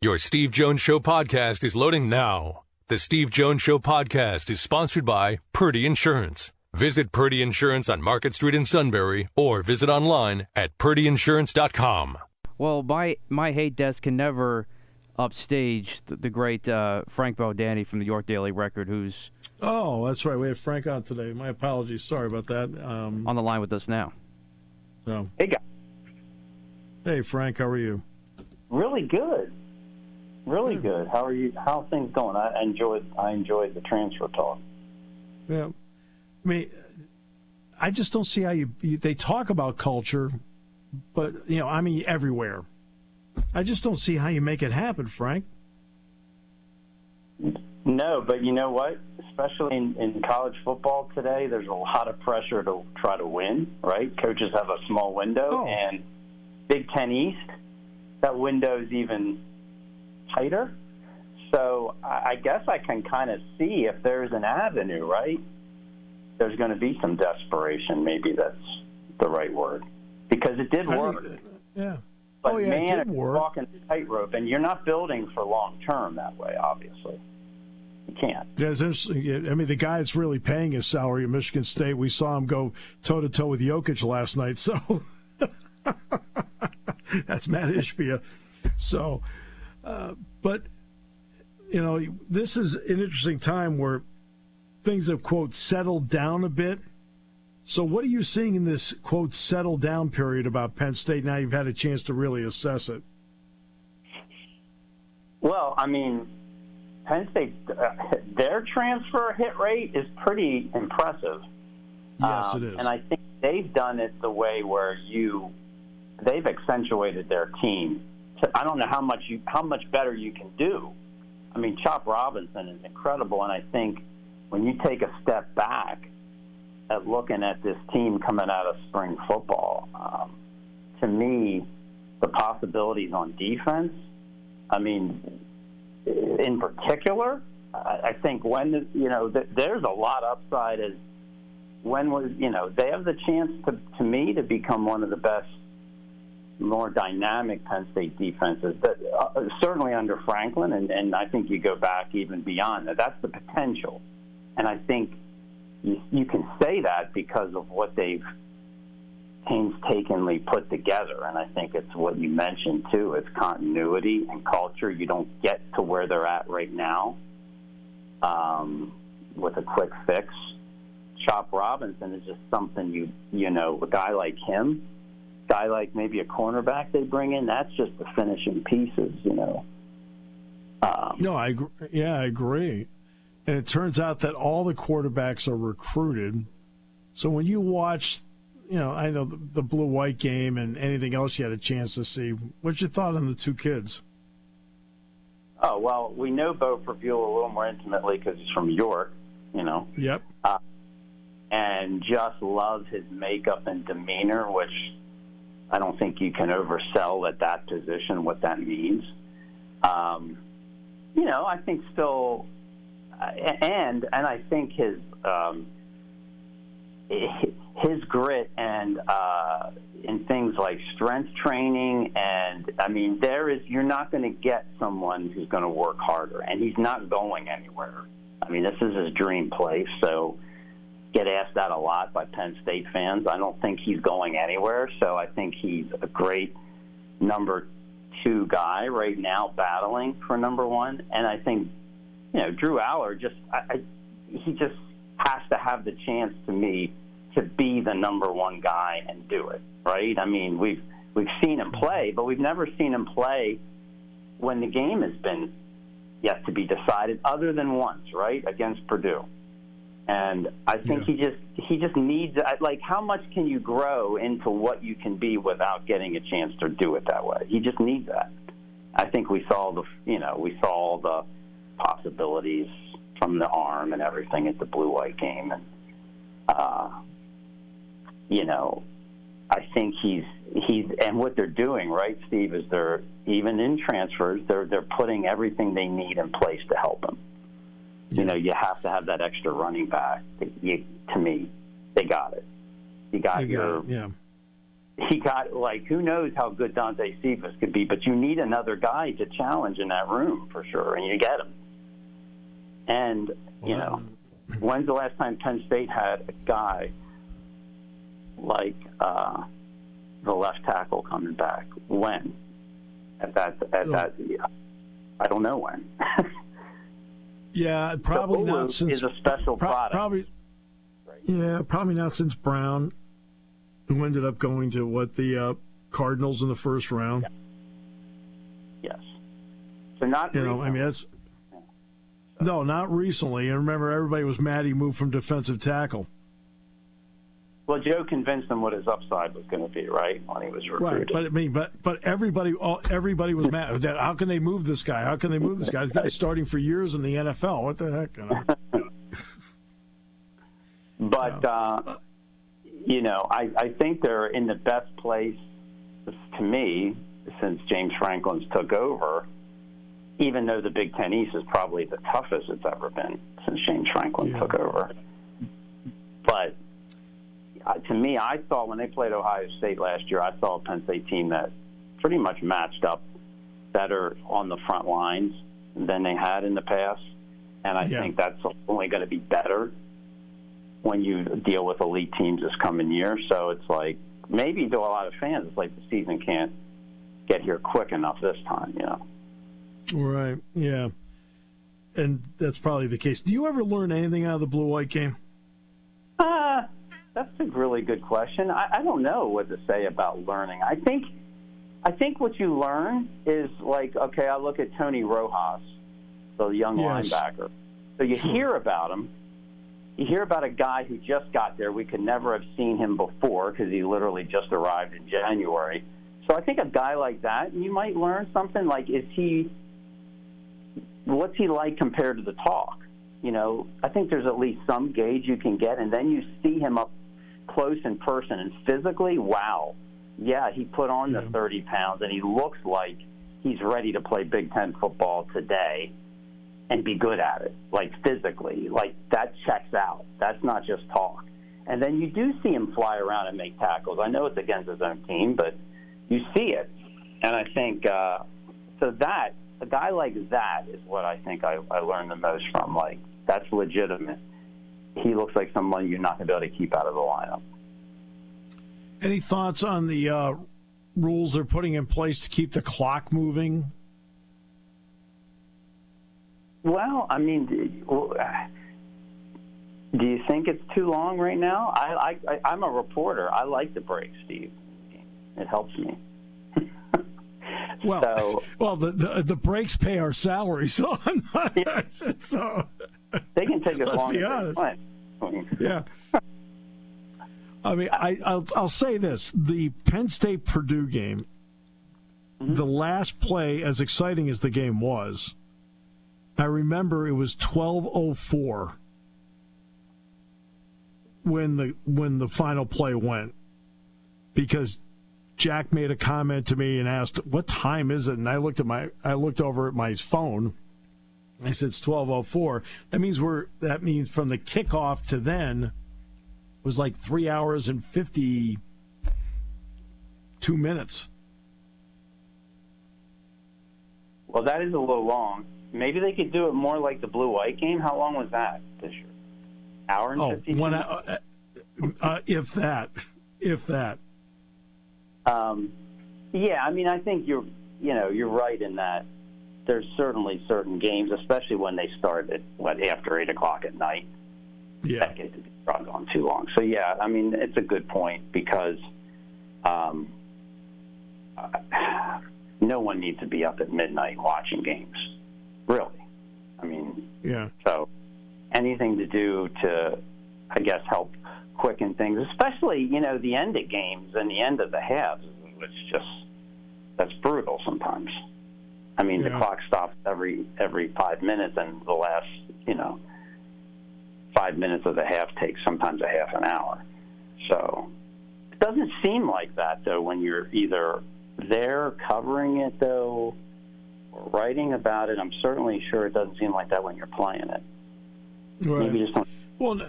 Your Steve Jones Show podcast is loading now. The Steve Jones Show podcast is sponsored by Purdy Insurance. Visit Purdy Insurance on Market Street in Sunbury or visit online at purdyinsurance.com. Well, my hate desk can never upstage the great Frank Bodani from the York Daily Record, who's... Oh, that's right. We have Frank on today. My apologies. Sorry about that. On the line with us now. So. Hey, guys. Hey, Frank. How are you? Really good. Really good. How are you? How are things going? I enjoyed the transfer talk. Yeah. I mean, I just don't see how they talk about culture, but, I mean, everywhere. I just don't see how you make it happen, Frank. No, but you know what? Especially in college football today, there's a lot of pressure to try to win, right? Coaches have a small window, and Big Ten East, that window is even tighter. So I guess I can kind of see if there's an avenue, right? There's going to be some desperation. Maybe that's the right word. Because it did work. Yeah. But it man, did work. You're walking the tightrope, and you're not building for long term that way, obviously. You can't. Yeah, it's interesting. I mean, the guy that's really paying his salary at Michigan State, we saw him go toe-to-toe with Jokic last night. So that's Matt Ishbia. So, but, this is an interesting time where things have, quote, settled down a bit. So what are you seeing in this, quote, settle down period about Penn State now you've had a chance to really assess it? Well, I mean, Penn State, their transfer hit rate is pretty impressive. Yes, it is. And I think they've done it the way where they've accentuated their team. I don't know how much better you can do. I mean, Chop Robinson is incredible, and I think when you take a step back at looking at this team coming out of spring football, to me, the possibilities on defense, I mean, in particular, I think there's a lot upside as they have the chance to me to become one of the best, more dynamic Penn State defenses, but certainly under Franklin, and I think you go back even beyond that. That's the potential. And I think you can say that because of what they've painstakingly put together. And I think it's what you mentioned, too. It's continuity and culture. You don't get to where they're at right now with a quick fix. Chop Robinson is just something a guy like him, guy like maybe a cornerback they bring in, that's just the finishing pieces, No, I agree. And it turns out that all the quarterbacks are recruited. So when you watch, I know the blue-white game and anything else you had a chance to see, what's your thought on the two kids? Oh, well, we know Beau Pribula a little more intimately because he's from York, Yep. And just loves his makeup and demeanor, which I don't think you can oversell at that position what that means. I think still, and I think his grit and in things like strength training, and I mean, you're not going to get someone who's going to work harder, and he's not going anywhere. I mean, this is his dream place, so get asked that a lot by Penn State fans. I don't think he's going anywhere, so I think he's a great number 2 guy right now battling for number 1. And I think, Drew Aller he just has to have the chance to me to be the number 1 guy and do it, right? I mean, we've seen him play, but we've never seen him play when the game has been yet to be decided other than once, right, against Purdue. And I think he just needs, like, how much can you grow into what you can be without getting a chance to do it that way? He just needs that. I think we saw all the possibilities from the arm and everything at the blue-white game. And, I think he's and what they're doing, right, Steve, is they're, even in transfers, they're putting everything they need in place to help him. You have to have that extra running back. To me, they got it. You got he got, like, who knows how good Dante Cephas could be, but you need another guy to challenge in that room for sure, and you get him. And, you know, when's the last time Penn State had a guy like the left tackle coming back? When? At that, I don't know when. Yeah, probably not since. Is a special product. Probably. Yeah, probably not since Brown, who ended up going to the Cardinals in the first round. Yes. So not. You know, I mean that's. No, not recently. And remember, everybody was mad he moved from defensive tackle. Well, Joe convinced him what his upside was going to be, right, when he was recruited. Right, but I mean, but everybody was mad. How can they move this guy? How can they move this guy? This guy's starting for years in the NFL. What the heck? You know? But you know, I think they're in the best place, to me, since James Franklin's took over. Even though the Big Ten East is probably the toughest it's ever been since James Franklin took over. But to me, I thought when they played Ohio State last year, I saw a Penn State team that pretty much matched up better on the front lines than they had in the past. And I think that's only going to be better when you deal with elite teams this coming year. So it's like, maybe to a lot of fans, it's like the season can't get here quick enough this time, you know. Right, yeah. And that's probably the case. Do you ever learn anything out of the blue-white game? That's a really good question. I don't know what to say about learning. I think what you learn is, like, okay, I look at Tony Rojas, the young linebacker. So you hear about him. You hear about a guy who just got there. We could never have seen him before because he literally just arrived in January. So I think a guy like that, you might learn something like, what's he like compared to the talk? You know, I think there's at least some gauge you can get, and then you see him up close in person, and physically, wow. Yeah, he put on the 30 pounds, and he looks like he's ready to play Big Ten football today and be good at it, like physically. Like, that checks out. That's not just talk. And then you do see him fly around and make tackles. I know it's against his own team, but you see it. And I think so that a guy like that is what I think I learned the most from. Like, that's legitimate. He looks like someone you're not going to be able to keep out of the lineup. Any thoughts on the rules they're putting in place to keep the clock moving? Well, I mean, do you think it's too long right now? I'm a reporter. I like the break, Steve. It helps me. Well, the breaks pay our salary, so I'm not. So they can take as long as they want. Yeah. I mean, I'll say this: the Penn State Purdue game, the last play, as exciting as the game was, I remember it was 12:04 when the final play went, because Jack made a comment to me and asked, "What time is it?" And I looked over at my phone. I said, "It's 12:04." That means from the kickoff to then was like 3 hours and 52 minutes. Well, that is a little long. Maybe they could do it more like the blue-white game. How long was that this year? Hour and 50 minutes? If that. Yeah, I mean, I think you're right in that there's certainly certain games, especially when they start at after 8 o'clock at night. Yeah, that get to be brought on too long. So yeah, I mean, it's a good point because no one needs to be up at midnight watching games, really. I mean, yeah. So anything to do to, I guess, help quicken things, especially the end of games and the end of the halves. It's just, that's brutal sometimes. I mean, the clock stops every 5 minutes, and the last 5 minutes of the half takes sometimes a half an hour. So it doesn't seem like that, though, when you're either there covering it, though, or writing about it. I'm certainly sure it doesn't seem like that when you're playing it. Right. Maybe just don't. Well,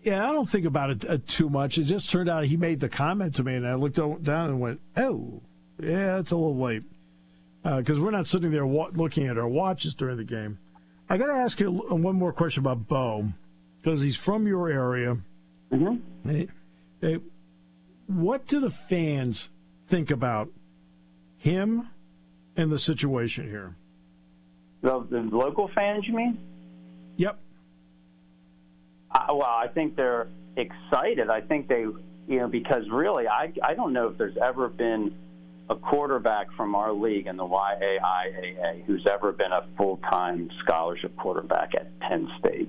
Yeah, I don't think about it too much. It just turned out he made the comment to me, and I looked down and went, "Oh, yeah, it's a little late," because we're not sitting there looking at our watches during the game. I got to ask you one more question about Beau, because he's from your area. Mm-hmm. Hey, what do the fans think about him and the situation here? The local fans, you mean? Yep. Well, I think they're excited. I think they, because really, I don't know if there's ever been a quarterback from our league in the YAIAA who's ever been a full-time scholarship quarterback at Penn State.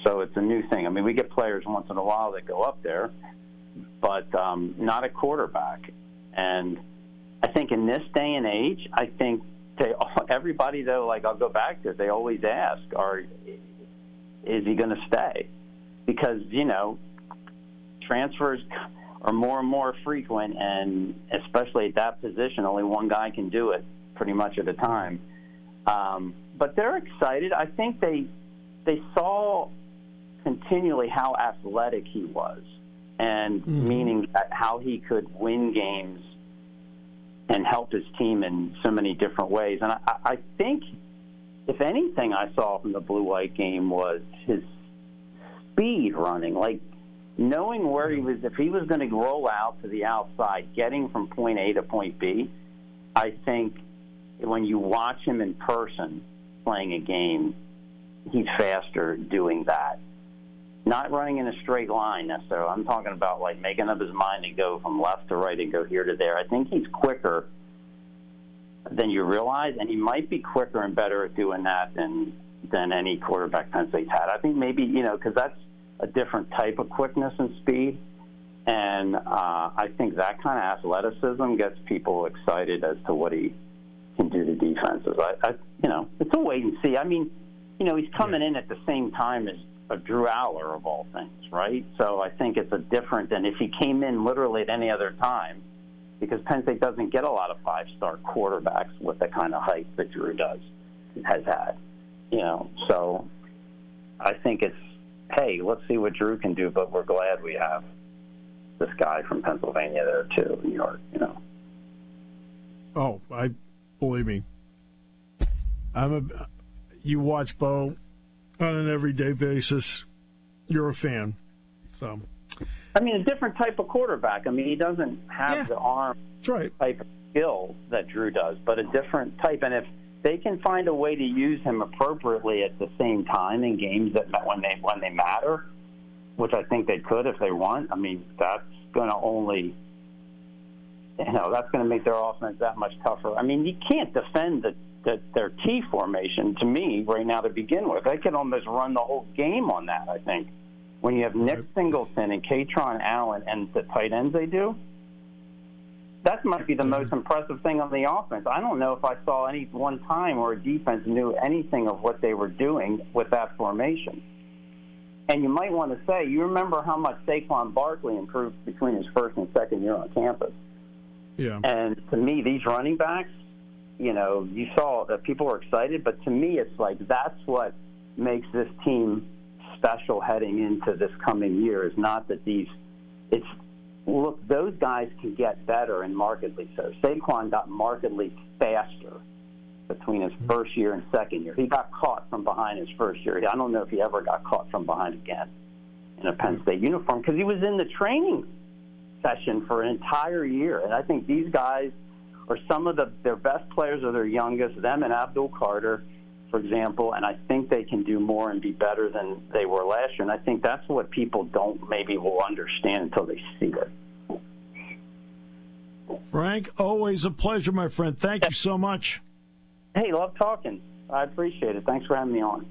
So it's a new thing. I mean, we get players once in a while that go up there, but not a quarterback. And I think in this day and age, I think everybody, though, like I'll go back to it, they always ask, is he going to stay? Because, transfers are more and more frequent, and especially at that position, only one guy can do it pretty much at a time. But they're excited. I think they saw continually how athletic he was, and meaning how he could win games and help his team in so many different ways. And I think, if anything I saw from the blue-white game was his speed running, like knowing where he was, if he was going to roll out to the outside, getting from point A to point B. I think when you watch him in person playing a game, he's faster doing that. Not running in a straight line necessarily. I'm talking about like making up his mind to go from left to right and go here to there. I think he's quicker than you realize, and he might be quicker and better at doing that than any quarterback Penn State's had. I think maybe, because that's a different type of quickness and speed, and I think that kind of athleticism gets people excited as to what he can do to defenses. It's a wait and see. I mean, he's coming in at the same time as Drew Aller of all things, right? So I think it's a different than if he came in literally at any other time, because Penn State doesn't get a lot of five-star quarterbacks with the kind of height that Drew has had. So I think it's, hey, let's see what Drew can do, but we're glad we have this guy from Pennsylvania there too, New York, Oh, believe me. You watch Beau on an everyday basis. You're a fan. So, I mean, a different type of quarterback. I mean, he doesn't have the arm type of skill that Drew does, but a different type. And if they can find a way to use him appropriately at the same time in games that when they matter, which I think they could if they want, I mean, that's going to only, that's going to make their offense that much tougher. I mean, you can't defend their T formation, to me, right now to begin with. They could almost run the whole game on that, I think. When you have Nick Singleton and Katron Allen and the tight ends they do, that might be the most impressive thing on the offense. I don't know if I saw any one time where a defense knew anything of what they were doing with that formation. And you might want to say, you remember how much Saquon Barkley improved between his first and second year on campus. Yeah. And to me, these running backs, you saw that people were excited, but to me, it's like that's what makes this team special heading into this coming year, is not that look, those guys can get better and markedly so. Saquon got markedly faster between his first year and second year. He got caught from behind his first year. I don't know if he ever got caught from behind again in a Penn State uniform, because he was in the training session for an entire year. And I think these guys are some of their best players are their youngest, them and Abdul Carter, for example, and I think they can do more and be better than they were last year. And I think that's what people will understand until they see it. Frank, always a pleasure, my friend. Thank you so much. Hey, love talking. I appreciate it. Thanks for having me on.